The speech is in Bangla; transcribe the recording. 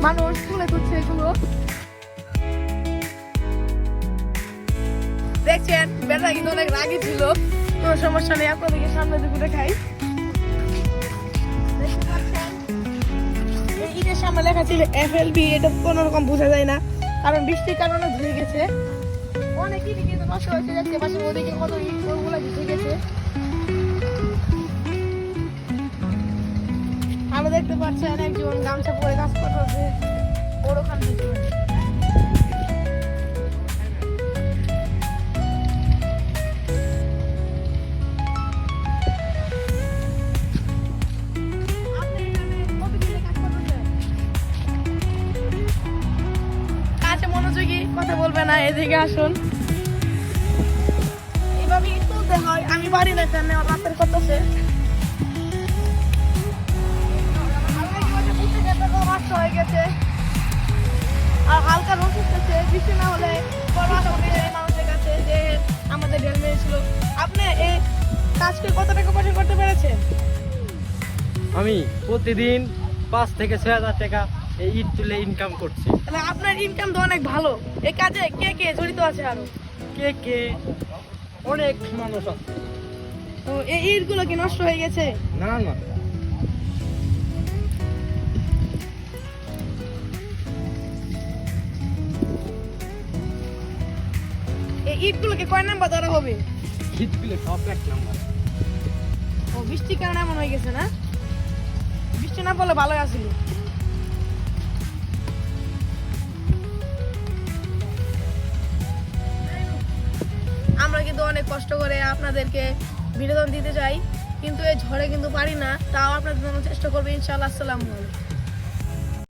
মানুষ তুলে তুলছে এগুলো। দেখছেন বেটা কিন্তু অনেক রাগী ছিল, কোনো সমস্যা নেই, আপনাদেরকে সামনে দিকে দেখাই। এই ইটের সামনে লেখা ছিল FLB, এটা কোনো রকম বোঝা যায় না কারণ বৃষ্টির কারণে ধুয়ে গেছে। অনেক ইট কিন্তু নষ্ট হয়েছে, দেখতে পাচ্ছেন ওদিকে কত ইট ওগুলো ধুয়ে গেছে। আমরা দেখতে পাচ্ছেন একজন গামছা পরে কাজ করতেছে ওর ওখান থেকে। মনোযোগী কথা বলবে না, এদিকে আসুন। এইভাবে ইট তুলতে হয়, আমি বাড়ি দেখেন রাতের করতেছে। হয়ে গেছে আর হালকা রোদ উঠতেছে, বৃষ্টি না হলে মানুষের কাছে যে আমাদের ঢেল মেরেছিল। আপনি এই কাজকে কত টাকা পয়সা করতে পেরেছেন? আমি প্রতিদিন 5 থেকে 6,000 টাকা এই ইট তুলে ইনকাম করছি। তাহলে আপনার ইনকাম তো অনেক ভালো। এই কাজে কে কে জড়িত আছে? আরো কে অনেক মানুষ আছে। তো এই ইটগুলো কি নষ্ট হয়ে গেছে? না না, এই ইটগুলোকে কয় নাম্বার ধরা হবে? ইটগুলো সব 1 নাম্বার। ও বৃষ্টির কারণে এমন হয়ে গেছে না? বৃষ্টি না পড়লে ভালোই আছিল। আমরা কিন্তু অনেক কষ্ট করে আপনাদেরকে বিনোদন দিতে চাই, কিন্তু এই ঝড়ে কিন্তু পারি না, তাও আপনাদের জন্য চেষ্টা করবো ইনশাআল্লাহ। আসসালামু আলাইকুম।